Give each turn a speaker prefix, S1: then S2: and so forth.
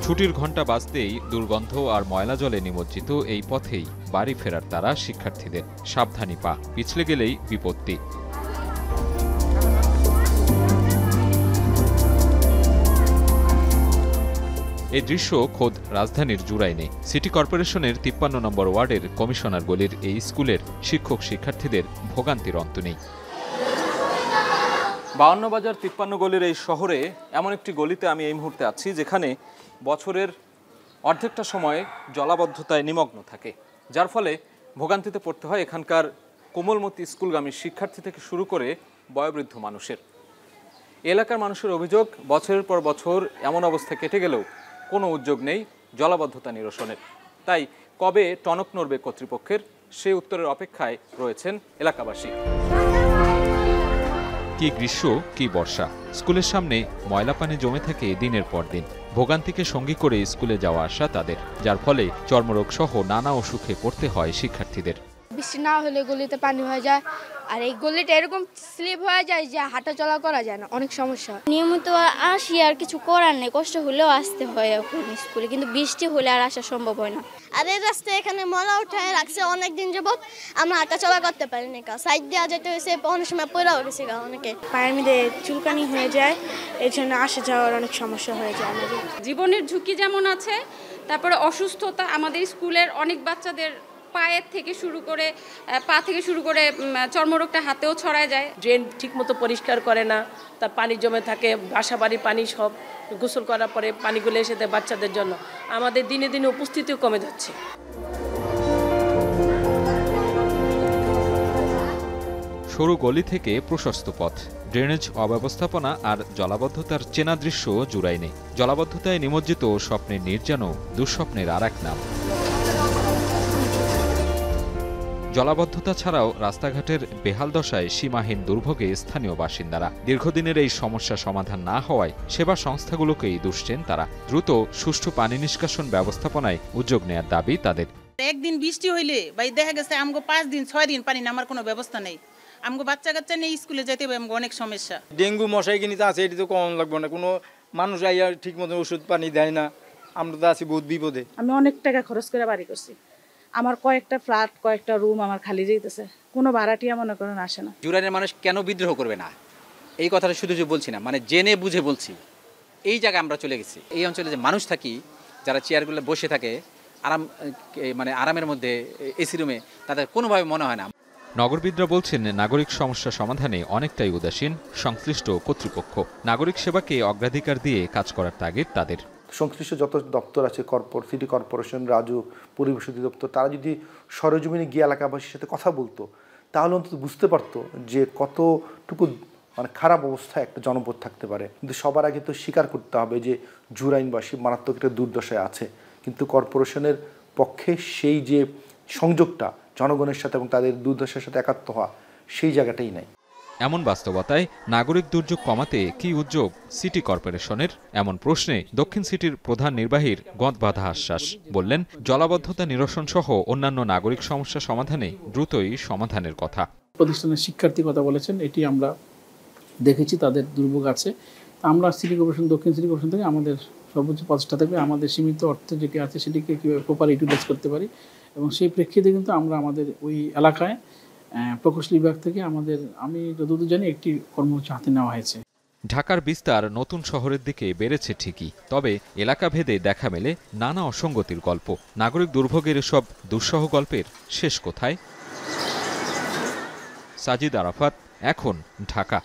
S1: ছুটির ঘণ্টা বাজতেই দুর্গন্ধ আর ময়লা জলে নিমজ্জিত এই পথেই বাড়ি ফেরার তারা শিক্ষার্থীদের। সাবধানী পা, পিছলে গেলেই বিপত্তি। এই দৃশ্য খোদ রাজধানীর জুরাইনে। সিটি কর্পোরেশনের ৫৩ নম্বর ওয়ার্ডের কমিশনার গলির এই স্কুলের শিক্ষক শিক্ষার্থীদের ভোগান্তির অন্ত নেই। ৫২ বাজার ৫৩ গলির এই শহরে এমন একটি গলিতে আমি এই মুহূর্তে আছি যেখানে বছরের অর্ধেকটা সময় জলাবদ্ধতায় নিমগ্ন থাকে, যার ফলে ভোগান্তিতে পড়তে হয় এখানকার কোমলমতি স্কুলগামী শিক্ষার্থী থেকে শুরু করে বয়োবৃদ্ধ মানুষের। এলাকার মানুষের অভিযোগ, বছরের পর বছর এমন অবস্থা কেটে গেলেও কোনো উদ্যোগ নেই জলাবদ্ধতা নিরসনের। তাই কবে টনক নড়বে কর্তৃপক্ষের, সেই উত্তরের অপেক্ষায় রয়েছেন এলাকাবাসী। কি গ্রীষ্ম কি বর্ষা, স্কুলের সামনে ময়লা পানি জমে থাকে দিনের পর দিন। ভোগান্তিকে সঙ্গী করে স্কুলে যাওয়া আসা তাদের, যার ফলে চর্মরোগ সহ নানা অসুখে পড়তে হয় শিক্ষার্থীদের।
S2: বৃষ্টি না হলে গলিতে পানি হয়ে যায়, আর এই গলিটা এরকম স্লিপ হয়ে যায় যে হাঁটা চলা করা যায় না, অনেক সমস্যা। নিয়মিত আসি, আর কিছু করার নেই, কষ্ট হলেও আসতে হয় এখন স্কুলে, কিন্তু বৃষ্টি হলে আর আসা সম্ভব হয় না।
S3: আর এই রাস্তায় এখানে ময়লা উঠায় রাখছে অনেকদিন যাবত, আমরা হাঁটা চলা করতে পারিনি, সাইড দেওয়া যেতে হয়েছে, অনেক সময় পড়াও গেছে অনেকে।
S2: পায়ের মধ্যে চুলকানি হয়ে যায়, এই জন্য আসা যাওয়ার অনেক সমস্যা হয়ে যায় আমাদের।
S4: জীবনের ঝুঁকি যেমন আছে, তারপরে অসুস্থতা আমাদের স্কুলের অনেক বাচ্চাদের পায়ের থেকে শুরু করে পা থেকে শুরু করে চর্মরোগটা হাতেও ছড়ায় যায়।
S5: ড্রেন ঠিকমতো পরিষ্কার করে না, তার পানি জমে থাকে, বাসা বাড়ি পানি সব গোসল করার পরে পানিগুলো এসে দেয় বাচ্চাদের জন্য। আমাদের দিনে দিনে উপস্থিতিও কমে যাচ্ছে।
S1: সরু গলি থেকে প্রশস্ত পথ, ড্রেনেজ অব্যবস্থাপনা আর জলাবদ্ধতার চেনা দৃশ্য জুরাইনে। জলাবদ্ধতায় নিমজ্জিত স্বপ্নের নির্জন দুঃস্বপ্নের আর এক নাম। জলাবদ্ধতা ছাড়াও রাস্তাঘাটের বেহাল দশায় সীমাহীন দুর্ভোগে স্থানীয় বাসিন্দারা। দীর্ঘদিনের এই সমস্যা সমাধান না হওয়ায় সেবা সংস্থাগুলোকেই দুষছেন তারা। দ্রুত সুষ্ঠু পানি নিষ্কাশন ব্যবস্থাপনায় উদ্যোগ নেয়ার দাবি তাদের।
S6: একদিন বৃষ্টি হইলে বা দেখা গেছে আমগো 5 দিন 6 দিন পানি নামার কোনো ব্যবস্থা নেই। আমগো বাচ্চা কাচ্চা নিয়ে স্কুলে যেতে হবে, আমগো অনেক সমস্যা।
S7: ডেঙ্গু মশাই কিনিতে আছে, এটি তো কম লাগবে না। কোনো মানুষ আইয়া ঠিক মতো ওষুধ পানি দেয় না, আমরা তো আছি বহুত বিপদে।
S8: আমি অনেক টাকা খরচ করে বাড়ি করছি, আমার কয়েকটা ফ্ল্যাট কয়েকটা রুম আমার খালি যেতেছে, কোনো ভাড়াটিয়া মনে করেন আসে না।
S9: জুরাইনের মানুষ কেন বিদ্রোহ করবে না, এই কথাটা শুধু বলছি না, মানে জেনে বুঝে বলছি। এই জায়গায় আমরা চলে গেছি, এই অঞ্চলে যে মানুষ থাকি, যারা চেয়ারগুলো বসে থাকে আরামের মধ্যে এসি রুমে, তাদের কোনোভাবে মনে হয় না।
S1: নগরবিদরা বলছেন নাগরিক সমস্যা সমাধানে অনেকটাই উদাসীন সংশ্লিষ্ট কর্তৃপক্ষ। নাগরিক সেবাকে অগ্রাধিকার দিয়ে কাজ করার তাগিদ তাদের।
S10: সংশ্লিষ্ট যত দপ্তর আছে, সিটি কর্পোরেশন, রাজুক, পরিবেশ অধিদপ্তর, তারা যদি সরেজমিনে গিয়ে এলাকাবাসীর সাথে কথা বলতো, তাহলে অন্তত বুঝতে পারতো যে কতটুকু খারাপ অবস্থায় একটা জনপদ থাকতে পারে। কিন্তু সবার আগে তো স্বীকার করতে হবে যে জুরাইনবাসী মারাত্মক একটা দুর্দশায় আছে, কিন্তু কর্পোরেশনের পক্ষে সেই যে সংযোগটা জনগণের সাথে এবং তাদের দুর্দশার সাথে একাত্ম হওয়া, সেই জায়গাটাই নাই।
S1: এমন বাস্তবতায় নাগরিক দুর্যোগ কমাতে কি উদ্যোগ সিটি কর্পোরেশনের, এমন প্রশ্নে দক্ষিণ সিটির প্রধান নির্বাহীর গঁদবাঁধা আশ্বাস। বললেন, জলাবদ্ধতা নিরসন সহ অন্যান্য নাগরিক সমস্যা সমাধানে দ্রুতই সমাধানের কথা।
S11: প্রতিষ্ঠানের শিক্ষার্থীর কথা বলেছেন, এটি আমরা দেখেছি, তাদের দুর্ভোগ আছে। আমরা সিটি কর্পোরেশন, দক্ষিণ সিটি কর্পোরেশন থেকে আমাদের সর্বোচ্চ প্রচেষ্টা থাকবে আমাদের সীমিত অর্থ যেটি আছে সেটিকে কীভাবে প্রপার ইউটিলাইজ করতে পারি, এবং সেই প্রেক্ষিতে কিন্তু আমরা আমাদের ওই এলাকায় প্রকৌশল বিভাগ থেকে আমি যতদূর জানি একটি কর্মসূচি হাতে নেওয়া হয়েছে।
S1: ঢাকার বিস্তার নতুন শহরের দিকে বেড়েছে ঠিকই, তবে এলাকা ভেদে দেখা মেলে নানা অসঙ্গতির গল্প। নাগরিক দুর্ভোগের এসব দুঃসহ গল্পের শেষ কোথায়? সাজিদ আরাফাত, এখন, ঢাকা।